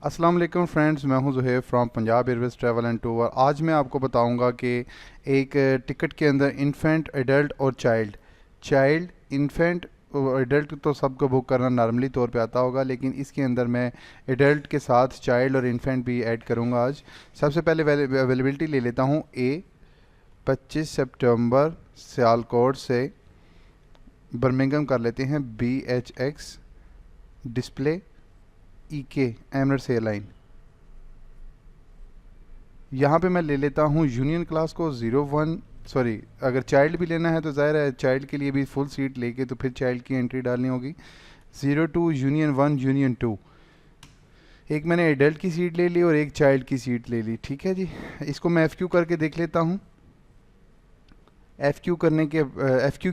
अस्सलाम वालेकुम फ्रेंड्स, मैं हूं Zuhaib from Punjab Airways travel and tour. आज मैं आपको बताऊंगा कि एक टिकट के अंदर इन्फेंट, एडल्ट और चाइल्ड इन्फेंट और एडल्ट तो सबको बुक करना नॉर्मली तौर पे आता होगा, लेकिन इसके अंदर मैं एडल्ट के साथ चाइल्ड और इन्फेंट भी ऐड करूंगा आज। सबसे पहले अवेलेबिलिटी ले लेता हूं। 25 सितंबर सियालकोट से बर्मिंघम कर लेते हैं। BHX display EK Emirates airline. यहाँ पे मैं ले लेता हूँ यूनियन क्लास को 01। सॉरी, अगर चाइल्ड भी लेना है तो ज़ाहिर है चाइल्ड के लिए भी फुल सीट लेके तो फिर चाइल्ड की एंट्री डालनी होगी। 02 यूनियन 1 यूनियन 2। एक मैंने एडल्ट की सीट ले ली और एक चाइल्ड की सीट ले ली। ठीक है जी, इसको मैं FQ करके देख लेता हूँ। FQ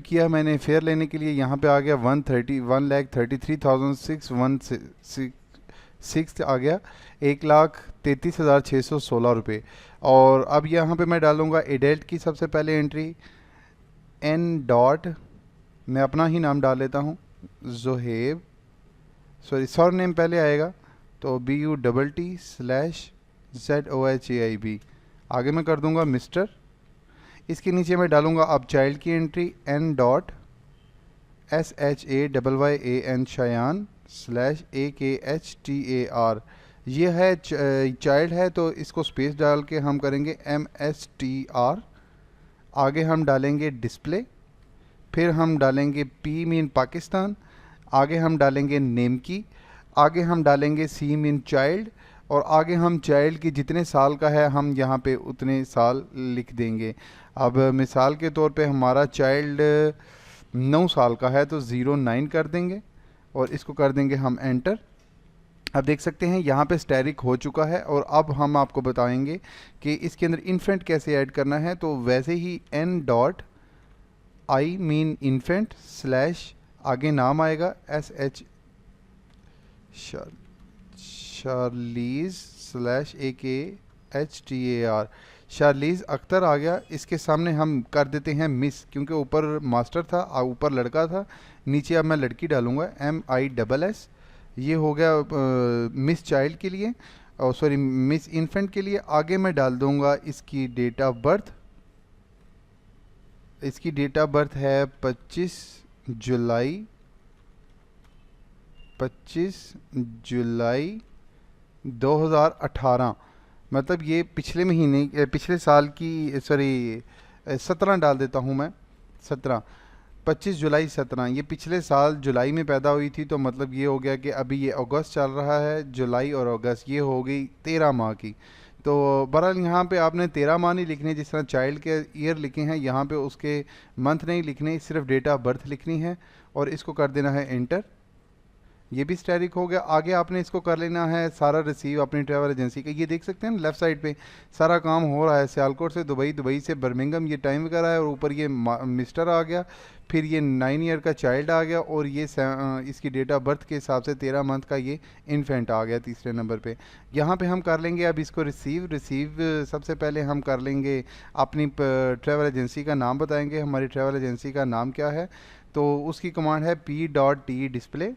किया मैंने फेयर लेने के लिए। यहाँ पे आ गया 1,33,616 आ गया, 1,33,616 रुपये। और अब यहाँ पे मैं डालूँगा एडल्ट की सबसे पहले एंट्री N डॉट, मैं अपना ही नाम डाल लेता हूँ, ज़ुहैब। सॉरी, सर नेम पहले आएगा तो BUTT/ZOHAIB। आगे मैं कर दूँगा मिस्टर। इसके नीचे मैं डालूँगा अब चाइल्ड की एंट्री N डॉट SHAYYAN शायान/AKHTAR। ये है चाइल्ड है तो इसको स्पेस डाल के हम करेंगे MSTR। आगे हम डालेंगे डिस्प्ले, फिर हम डालेंगे P मीन पाकिस्तान, आगे हम डालेंगे नेम की, आगे हम डालेंगे C मीन चाइल्ड, और आगे हम चाइल्ड की जितने साल का है हम यहाँ पे उतने साल लिख देंगे। अब मिसाल के तौर पे हमारा चाइल्ड 9 साल का है तो 09 कर देंगे और इसको कर देंगे हम एंटर। अब देख सकते हैं यहाँ पे स्टैरिक हो चुका है। और अब हम आपको बताएंगे कि इसके अंदर इन्फेंट कैसे ऐड करना है। तो वैसे ही N dot I mean infant slash आगे नाम आएगा SH शार्लीज/AKHTAR। शार्लीज अख्तर आ गया। इसके सामने हम कर देते हैं मिस, क्योंकि ऊपर मास्टर था, ऊपर लड़का था, नीचे अब मैं लड़की डालूंगा MISS। ये हो गया मिस चाइल्ड के लिए, और सॉरी मिस इन्फेंट के लिए। आगे मैं डाल दूंगा इसकी डेट ऑफ बर्थ। इसकी डेट ऑफ बर्थ है 25 जुलाई 2018। मतलब ये पिछले महीने पिछले साल की, सॉरी 17 डाल देता हूँ मैं। 17, 25 जुलाई 17, ये पिछले साल जुलाई में पैदा हुई थी। तो मतलब ये हो गया कि अभी ये अगस्त चल रहा है, जुलाई और अगस्त, ये हो गई 13 माह की। तो बहरहाल यहाँ पे आपने 13 माह नहीं लिखने, जिस तरह चाइल्ड के ईयर लिखे हैं यहाँ पे उसके मंथ नहीं लिखने, सिर्फ डेट ऑफ बर्थ लिखनी है और इसको कर देना है एंटर। ये भी स्टैरिक हो गया। आगे आपने इसको कर लेना है सारा रिसीव अपनी ट्रैवल एजेंसी का। ये देख सकते हैं लेफ्ट साइड पे सारा काम हो रहा है। सियालकोट से दुबई, दुबई से बर्मिंघम, ये टाइम वगैरह है, और ऊपर ये मिस्टर आ गया, फिर ये 9 ईयर का चाइल्ड आ गया, और ये इसकी डेट ऑफ बर्थ के हिसाब से 13 मंथ का ये इन्फेंट आ गया तीसरे नंबर पे। यहाँ पे हम कर लेंगे अब इसको रिसीव सबसे पहले हम कर लेंगे अपनी ट्रैवल एजेंसी का नाम बताएंगे, हमारी ट्रैवल एजेंसी का नाम क्या है। तो उसकी कमांड है P.T डिस्प्ले।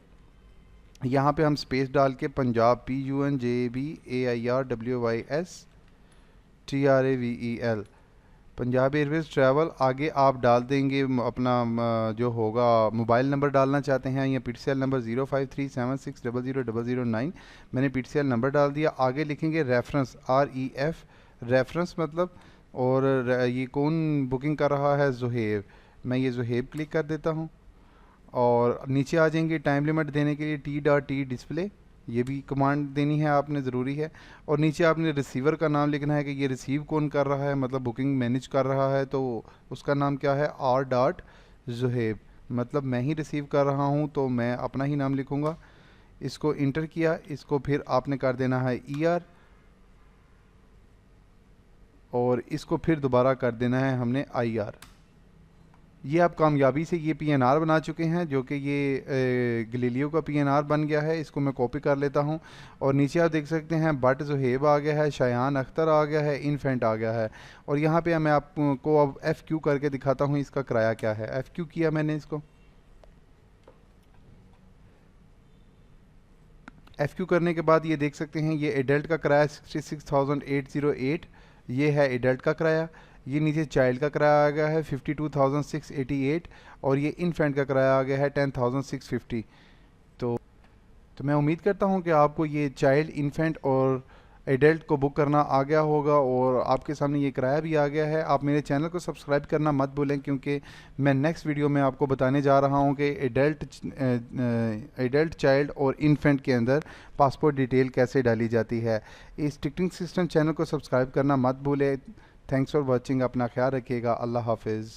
यहाँ पे हम स्पेस डाल के Punjab PUNJABAIRWYSTRAVEL Punjab Airways travel. आगे आप डाल देंगे अपना जो होगा मोबाइल नंबर डालना चाहते हैं, या PTCL नंबर 0537600009। मैंने PTCL नंबर डाल दिया। आगे लिखेंगे रेफरेंस REF, रेफरेंस मतलब, और ये कौन बुकिंग कर रहा है, ज़ुहैब। मैं ये ज़ुहैब क्लिक कर देता हूँ और नीचे आ जाएंगे टाइम लिमिट देने के लिए T.T डिस्प्ले। ये भी कमांड देनी है आपने, ज़रूरी है। और नीचे आपने रिसीवर का नाम लिखना है कि ये रिसीव कौन कर रहा है, मतलब बुकिंग मैनेज कर रहा है, तो उसका नाम क्या है, R.ज़ुहैब। मतलब मैं ही रिसीव कर रहा हूँ तो मैं अपना ही नाम लिखूँगा। इसको इंटर किया, इसको फिर आपने कर देना है ER, और इसको फिर दोबारा कर देना है हमने IR। ये आप कामयाबी से ये PNR बना चुके हैं, जो कि ये गलीलियो का PNR बन गया है। इसको मैं कॉपी कर लेता हूँ। और नीचे आप देख सकते हैं बट ज़ुहैब आ गया है, शायान अख्तर आ गया है, इन्फेंट आ गया है। और यहाँ पे मैं आपको अब FQ करके दिखाता हूँ इसका किराया क्या है। FQ किया मैंने इसको। FQ करने के बाद ये देख सकते हैं, ये एडल्ट का किराया 66,808, ये है एडल्ट का किराया। ये नीचे चाइल्ड का किराया आ गया है 52,688 और ये इन्फेंट का किराया आ गया है 10,650। तो मैं उम्मीद करता हूँ कि आपको ये चाइल्ड, इन्फेंट और एडल्ट को बुक करना आ गया होगा और आपके सामने ये किराया भी आ गया है। आप मेरे चैनल को सब्सक्राइब करना मत भूलें, क्योंकि मैं नेक्स्ट वीडियो में आपको बताने जा रहा हूँ कि एडल्ट, चाइल्ड और इन्फेंट के अंदर पासपोर्ट डिटेल कैसे डाली जाती है। इस टिकटिंग सिस्टम चैनल को सब्सक्राइब करना मत भूलें। Thanks for watching. अपना ख्याल रखिएगा। अल्लाह हाफिज़।